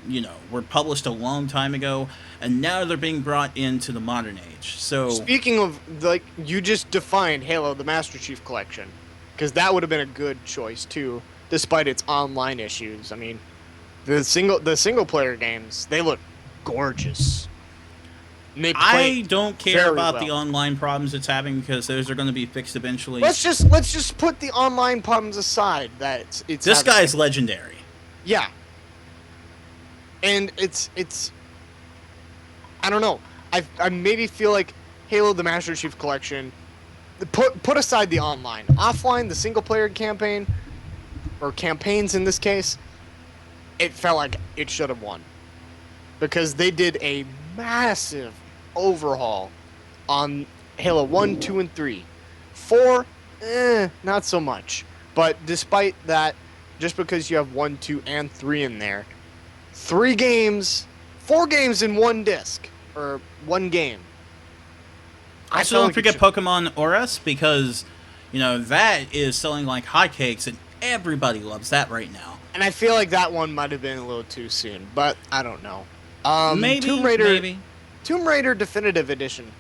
were published a long time ago and now they're being brought into the modern age. So Speaking of, like, you just defined Halo, the Master Chief Collection, because that would have been a good choice too, despite its online issues. I mean, the single player games, they look gorgeous. And they I play don't care very about the well. online problems it's having because those are going to be fixed eventually. Let's just put the online problems aside. That it's This having. guy's legendary. Yeah. And it's I don't know. I maybe feel like Halo the Master Chief Collection, put aside the online. Offline, the single player campaign or campaigns in this case, it felt like it should have won because they did a massive overhaul on Halo 1, 2, and 3. 4, not so much. But despite that, just because you have 1, 2, and 3 in there, 4 games in one disc, or one game. Also, don't forget Pokemon Oris, because, that is selling like hotcakes, and everybody loves that right now. And I feel like that one might have been a little too soon, but I don't know. Maybe. Tomb Raider Definitive Edition.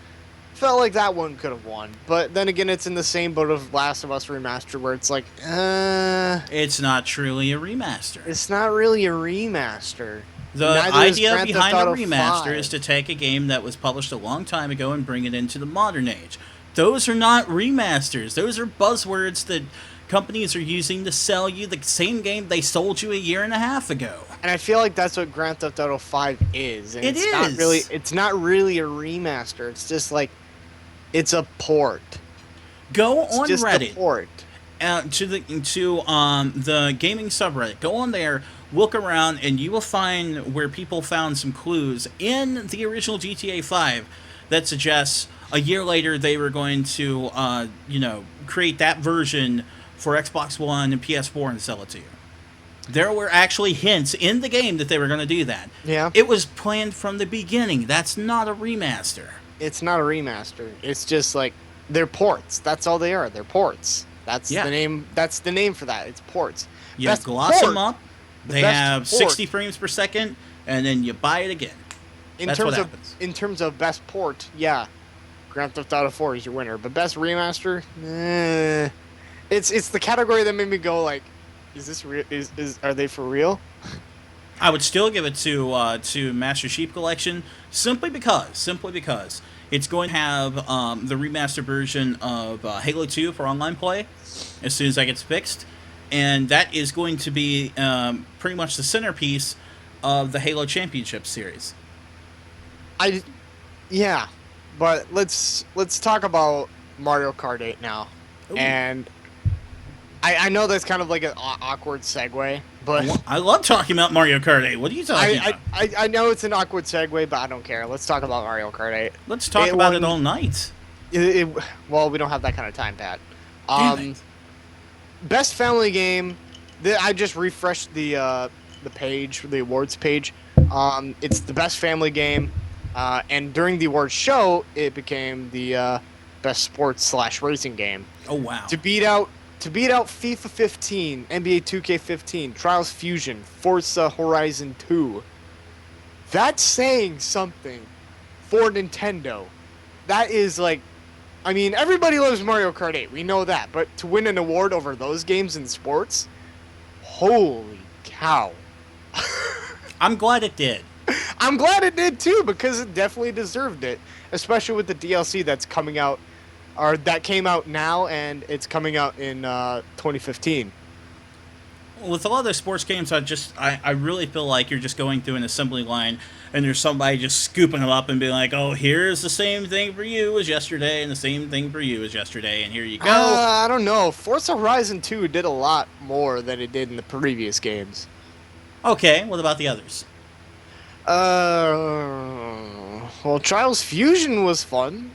Felt like that one could have won, but then again, it's in the same boat of Last of Us Remastered, where it's like, it's not truly a remaster. It's not really a remaster. The Neither idea behind a Auto remaster 5. is to take a game that was published a long time ago and bring it into the modern age. Those are not remasters. Those are buzzwords that companies are using to sell you the same game they sold you a year and a half ago. And I feel like that's what Grand Theft Auto 5 is. And it's not really a remaster. It's just like, it's a port. Go on just Reddit. A port. To the gaming subreddit. Go on there, look around, and you will find where people found some clues in the original GTA 5 that suggests a year later they were going to, create that version for Xbox One and PS4 and sell it to you. There were actually hints in the game that they were going to do that. Yeah. It was planned from the beginning. That's not a remaster. It's not a remaster. It's just like, they're ports. That's all they are. They're ports. That's the name. That's the name for that. It's ports. You gloss them up. They have 60 frames per second, and then you buy it again. That's what happens. In terms of best port, yeah, Grand Theft Auto 4 is your winner. But best remaster, it's the category that made me go like, is this real? Are they for real? I would still give it to Master Chief Collection simply because it's going to have the remastered version of Halo 2 for online play as soon as that gets fixed, and that is going to be pretty much the centerpiece of the Halo Championship series. Yeah, but let's talk about Mario Kart 8 now. Ooh. And I know that's kind of like an awkward segue, but I love talking about Mario Kart 8. What are you talking about? I know it's an awkward segue, but I don't care. Let's talk about Mario Kart 8. Let's talk about it all night. Well, we don't have that kind of time, Pat. Best family game. I just refreshed the page, the awards page. It's the best family game, and during the awards show, it became the best sports/racing game. Oh wow! To beat out FIFA 15, NBA 2K15, Trials Fusion, Forza Horizon 2. That's saying something for Nintendo. That is like, I mean, everybody loves Mario Kart 8. We know that. But to win an award over those games in sports, holy cow. I'm glad it did. I'm glad it did too, because it definitely deserved it. Especially with the DLC that's coming out, or that came out now, and it's coming out in 2015. With a lot of the sports games, I really feel like you're just going through an assembly line, and there's somebody just scooping them up and being like, "Oh, here's the same thing for you as yesterday, and the same thing for you as yesterday, and here you go." I don't know. Forza Horizon 2 did a lot more than it did in the previous games. Okay, what about the others? Well, Trials Fusion was fun.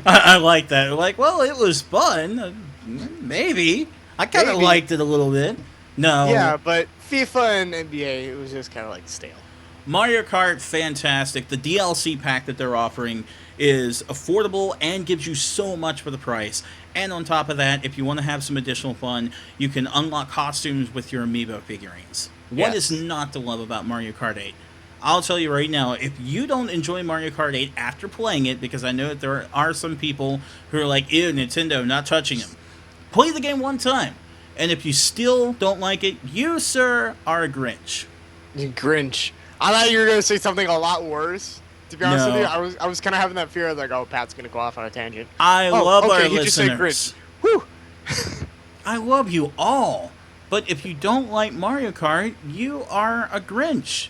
I like that. Like, well, it was fun. Maybe. I kind of liked it a little bit. No. Yeah, but FIFA and NBA, it was just kind of like stale. Mario Kart, fantastic. The DLC pack that they're offering is affordable and gives you so much for the price. And on top of that, if you want to have some additional fun, you can unlock costumes with your Amiibo figurines. What is not to love about Mario Kart 8? I'll tell you right now, if you don't enjoy Mario Kart 8 after playing it, because I know that there are some people who are like, ew, Nintendo, not touching them. Play the game one time. And if you still don't like it, you, sir, are a Grinch. Grinch. I thought you were going to say something a lot worse. To be honest with you, I was kind of having that fear of like, oh, Pat's going to go off on a tangent. I love our listeners. Just said Grinch. Whew. I love you all. But if you don't like Mario Kart, you are a Grinch.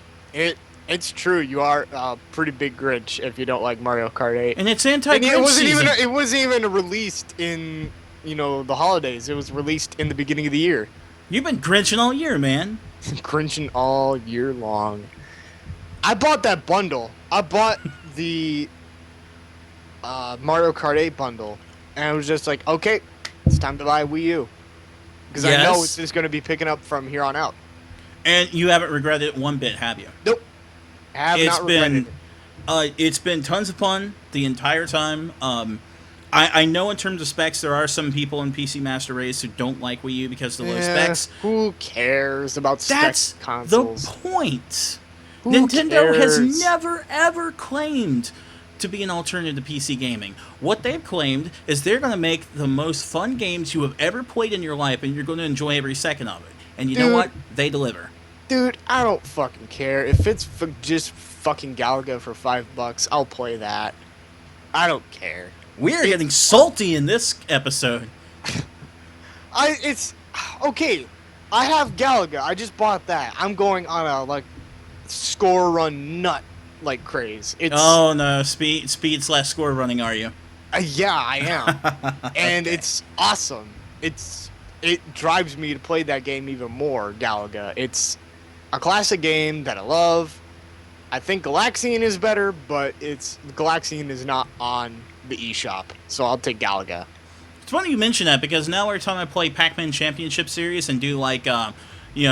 It's true. You are a pretty big Grinch if you don't like Mario Kart 8. And it's anti-Grinch season. It wasn't even released in, the holidays. It was released in the beginning of the year. You've been Grinching all year, man. Cringing all year long. I bought that bundle. I bought the Mario Kart 8 bundle, and I was just like, okay, it's time to buy a Wii U. Because I know it's just going to be picking up from here on out. And you haven't regretted it one bit, have you? Nope. Have not regretted it. It's been tons of fun the entire time. I know in terms of specs, there are some people in PC Master Race who don't like Wii U because of the low specs. Who cares about That's specs consoles? the point. Who Nintendo cares? has never, ever claimed to be an alternative to PC gaming. What they've claimed is they're going to make the most fun games you have ever played in your life, and you're going to enjoy every second of it. And you know what? They deliver. Dude, I don't fucking care. If it's just fucking Galaga for $5, I'll play that. I don't care. We're getting salty in this episode. It's okay. I have Galaga. I just bought that. I'm going on a score run nut craze. Oh no, speed / score running, are you? Yeah, I am. And it's awesome. It drives me to play that game even more, Galaga. It's a classic game that I love. I think Galaxian is better, but Galaxian is not on the eShop, so I'll take Galaga. It's funny you mention that because now every time I play Pac-Man Championship Series and do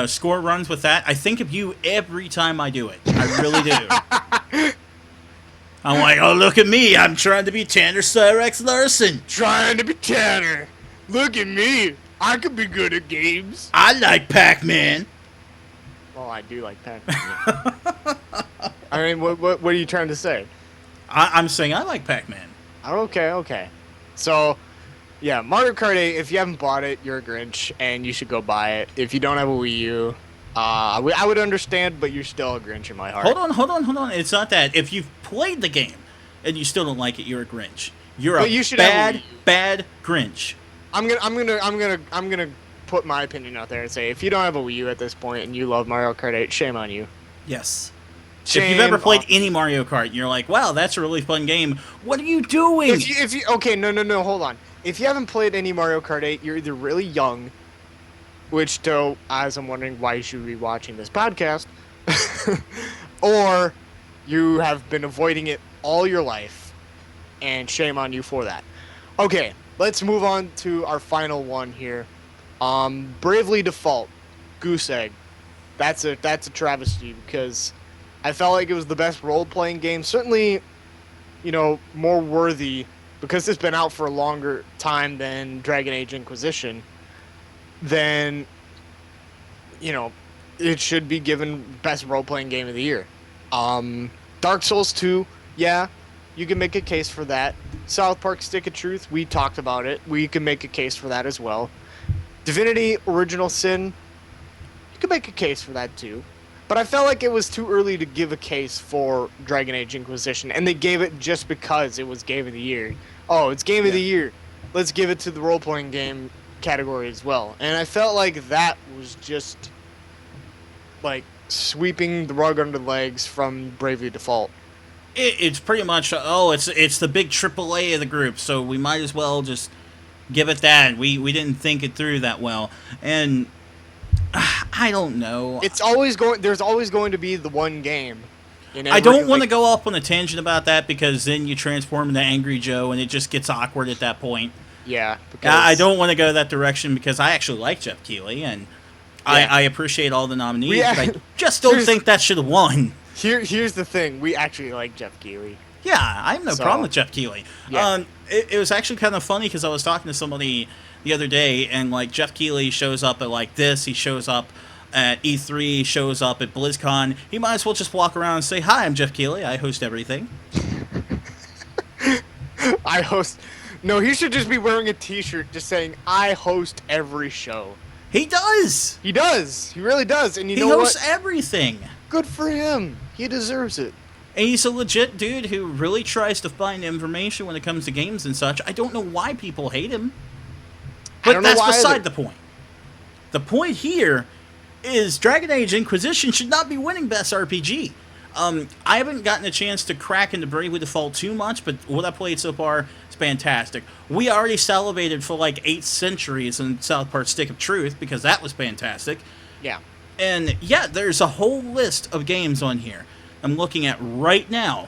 score runs with that, I think of you every time I do it. I really do. I'm like, oh, look at me. I'm trying to be Tanner Cyrex Larson. Trying to be Tanner. Look at me. I could be good at games. I like Pac-Man. Well, I do like Pac-Man. I mean, what are you trying to say? I'm saying I like Pac-Man. Okay. So, yeah, Mario Kart 8, if you haven't bought it, you're a Grinch, and you should go buy it. If you don't have a Wii U, I would understand, but you're still a Grinch in my heart. Hold on. It's not that. If you've played the game and you still don't like it, you're a Grinch. You're bad Grinch. I'm gonna put my opinion out there and say, if you don't have a Wii U at this point and you love Mario Kart 8, shame on you. Yes. If you've ever played any Mario Kart and you're like, wow, that's a really fun game, what are you doing? Okay, no, hold on. If you haven't played any Mario Kart 8, you're either really young, which, though, as I'm wondering why you should be watching this podcast, or you have been avoiding it all your life, and shame on you for that. Okay, let's move on to our final one here. Bravely Default, Goose Egg. That's a travesty because I felt like it was the best role-playing game. Certainly, more worthy because it's been out for a longer time than Dragon Age Inquisition. Then, it should be given best role-playing game of the year. Dark Souls 2, yeah, you can make a case for that. South Park Stick of Truth, we talked about it. We can make a case for that as well. Divinity Original Sin, you can make a case for that too. But I felt like it was too early to give a case for Dragon Age Inquisition, and they gave it just because it was Game of the Year. Oh, it's Game of the Year. Let's give it to the role-playing game category as well. And I felt like that was just, sweeping the rug under the legs from Bravely Default. It's pretty much, it's the big AAA of the group, so we might as well just give it that. We didn't think it through that well. And I don't know. There's always going to be the one game. I don't want to go off on a tangent about that because then you transform into Angry Joe and it just gets awkward at that point. Yeah. I don't want to go that direction because I actually like Jeff Keighley and I appreciate all the nominees, but I just don't think that should have won. Here's the thing. We actually like Jeff Keighley. Yeah, I have no problem with Jeff Keighley. Yeah. It was actually kind of funny because I was talking to somebody the other day, and Jeff Keighley shows up at this. He shows up at E3. He shows up at BlizzCon. He might as well just walk around and say, "Hi, I'm Jeff Keighley. I host everything." I host. No, he should just be wearing a T-shirt just saying, "I host every show." He does. He does. He really does. And you know what? He hosts everything. Good for him. He deserves it. And he's a legit dude who really tries to find information when it comes to games and such. I don't know why people hate him. But that's beside the point. The point here is Dragon Age Inquisition should not be winning Best RPG. I haven't gotten a chance to crack into Bravely Default too much, but what I played so far is fantastic. We already salivated for 8 centuries in South Park Stick of Truth because that was fantastic. Yeah. And yeah, there's a whole list of games on here I'm looking at right now.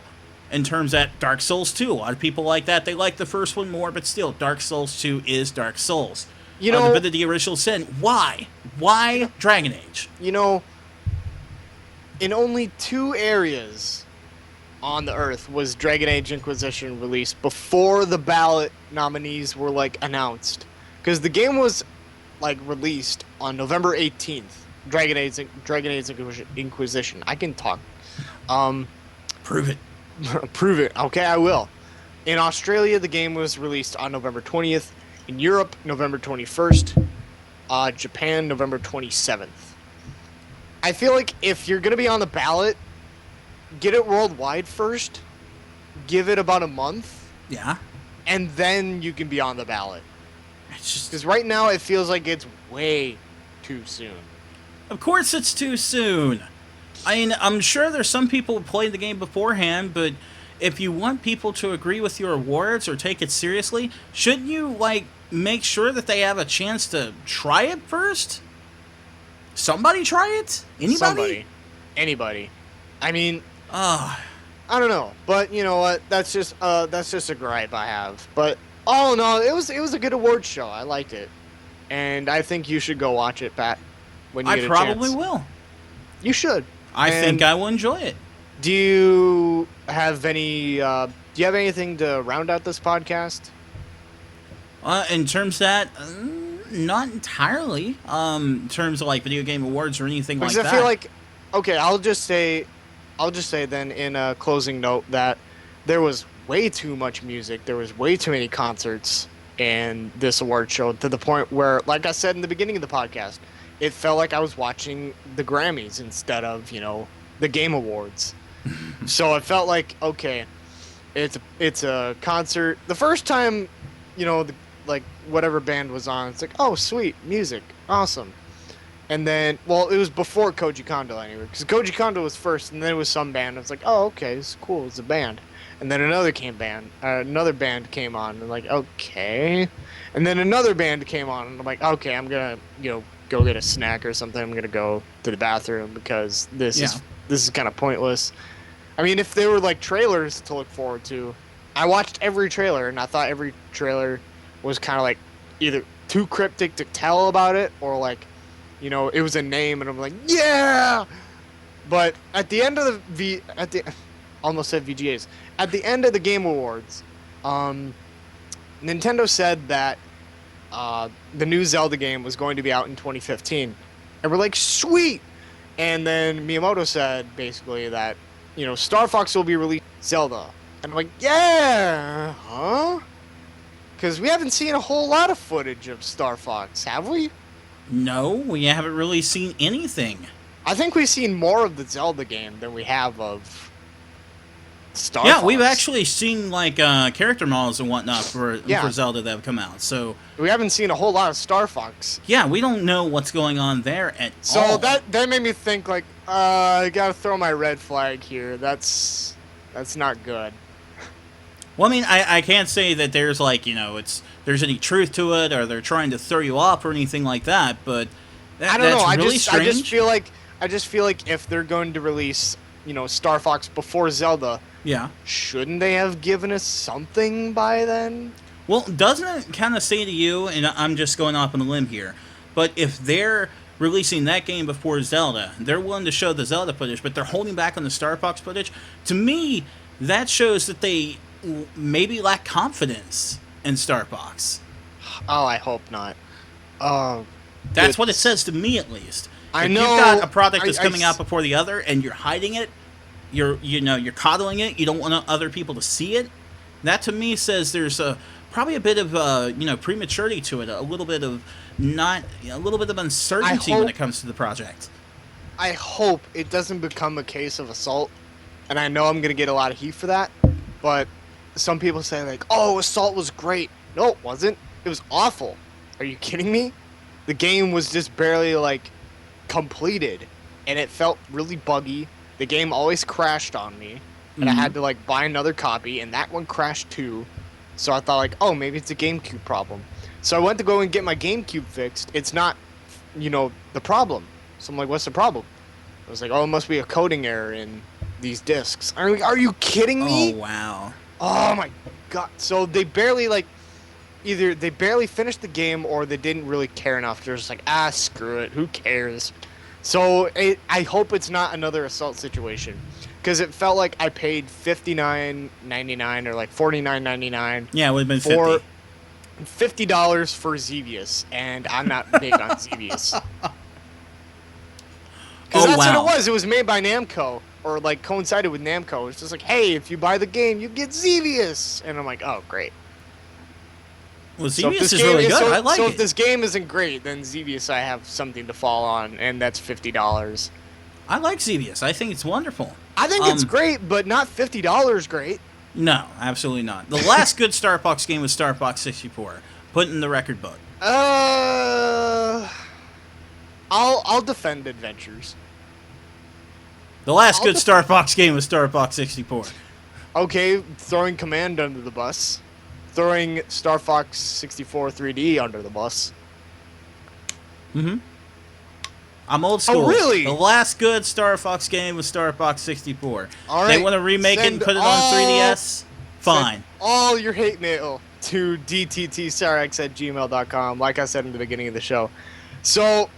In terms that Dark Souls 2, a lot of people like that. They like the first one more, but still, Dark Souls 2 is Dark Souls. You know, Divinity Original Sin. Why? Why Dragon Age? You know, in only 2 areas on the Earth was Dragon Age Inquisition released before the ballot nominees were like announced, because the game was like released on November 18th. Dragon Age Inquisition. I can talk. Prove it. Prove it. Okay, I will. In Australia, the game was released on November 20th. In Europe, November 21st. Japan, November 27th. I feel like if you're going to be on the ballot, get it worldwide first. Give it about a month. Yeah. And then you can be on the ballot. It's just... Because right now, it feels like it's way too soon. Of course it's too soon. I mean, I'm sure there's some people who played the game beforehand, but if you want people to agree with your awards or take it seriously, shouldn't you, like, make sure that they have a chance to try it first? Somebody try it? Anybody? Somebody. Anybody. I mean, I don't know, but you know what? That's just a gripe I have. But all in all, it was a good awards show. I liked it, and I think you should go watch it, Pat. When you get a chance. I probably will. You should. I think I will enjoy it. Do you have any? Do you have anything to round out this podcast? In terms of that, not entirely. In terms of like video game awards or anything like that. Because I feel like, okay, I'll just say then in a closing note that there was way too much music. There was way too many concerts in this award show, to the point where, like I said in the beginning of the podcast, it felt like I was watching the Grammys instead of, the Game Awards. So it felt like, okay, it's a concert. The first time, like whatever band was on, it's like, oh, sweet, music, awesome. And then, well, it was before Koji Kondo anyway, because Koji Kondo was first, and then it was some band. I was like, oh, okay, it's cool, it's a band. And then another band came on, and like, okay. And then another band came on, and I'm like, okay, I'm gonna, go get a snack or something. I'm gonna go to the bathroom because this is kind of pointless. I mean, if there were like trailers to look forward to, I watched every trailer, and I thought every trailer was kind of like either too cryptic to tell about it, or like, it was a name, and I'm like, yeah. But at the end of almost said VGAs. At the end of the Game Awards, Nintendo said that the new Zelda game was going to be out in 2015. And we're like, sweet! And then Miyamoto said, basically, that, Star Fox will be released Zelda. And I'm like, yeah! Huh? Because we haven't seen a whole lot of footage of Star Fox, have we? No, we haven't really seen anything. I think we've seen more of the Zelda game than we have of Star Yeah, Fox. we've actually seen like character models and whatnot for Zelda that have come out. So we haven't seen a whole lot of Star Fox. Yeah, we don't know what's going on there at all. So that made me think like, I gotta throw my red flag here. That's not good. Well, I mean, I can't say that there's like there's any truth to it, or they're trying to throw you off or anything like that. But I don't know. Strange. I just feel like if they're going to release Star Fox before Zelda, yeah, shouldn't they have given us something by then? Well, doesn't it kind of say to you, and I'm just going off on a limb here, but if they're releasing that game before Zelda, they're willing to show the Zelda footage, but they're holding back on the Star Fox footage, to me, that shows that they maybe lack confidence in Star Fox. Oh, I hope not. That's what it says to me, at least. I if know. You've got a product that's coming out before the other, and you're hiding it. You're coddling it. You don't want other people to see it. That to me says there's probably a bit of prematurity to it. A little bit of uncertainty when it comes to the project. I hope it doesn't become a case of Assault, and I know I'm gonna get a lot of heat for that. But some people say like, "Oh, Assault was great." No, it wasn't. It was awful. Are you kidding me? The game was just barely like completed, and it felt really buggy. The game always crashed on me, and I had to like buy another copy, and that one crashed too. So I thought like, oh, maybe it's a GameCube problem. So I went to go and get my GameCube fixed. It's not, the problem. So I'm like, what's the problem? I was like, oh, it must be a coding error in these discs. I'm like, are you kidding me? Oh, wow. Oh my god. So they barely either they barely finished the game or they didn't really care enough. They're just like, screw it, who cares? So I hope it's not another assault situation, because it felt like I paid $59.99 or like $49.99. Yeah, it would have been for 50. $50 for Xevious, and I'm not big on Xevious. Because that's what it was. It was made by Namco, or like coincided with Namco. It's just like, hey, if you buy the game, you get Xevious, and I'm like, oh, great. Well, Xevious is really good. I like it. So if this game isn't great, then Xevious I have something to fall on, and that's $50. I like Xevious. I think it's wonderful. I think it's great, but not $50 great. No, absolutely not. The last good Star Fox game was Star Fox 64. Put in the record book. I'll defend Adventures. The last good Star Fox game was Star Fox 64. Okay, throwing Command under the bus. Throwing Star Fox 64 3D under the bus. Mm-hmm. I'm old school. Oh, really? The last good Star Fox game was Star Fox 64. All right. They want to remake it and put it on 3DS? Fine. Send all your hate mail to dttstarx@gmail.com, like I said in the beginning of the show. So,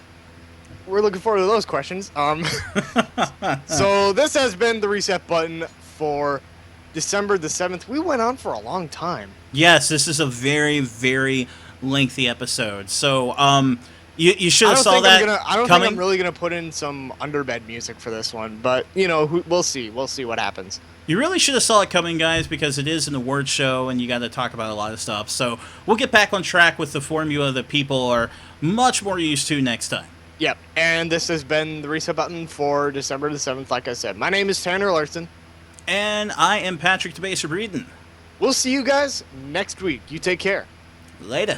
we're looking forward to those questions. So, this has been the reset button for December the 7th. We went on for a long time. Yes, this is a very, very lengthy episode. So, you should have saw that I don't coming. think I'm really going to put in some underbed music for this one, but, you know, we'll see. We'll see what happens. You really should have saw it coming, guys, because it is an award show, and you got to talk about a lot of stuff. So, we'll get back on track with the formula that people are much more used to next time. Yep, and this has been the reset button for December the 7th, like I said. My name is Tanner Larson. And I am Patrick DeBaser Breeden. We'll see you guys next week. You take care. Later.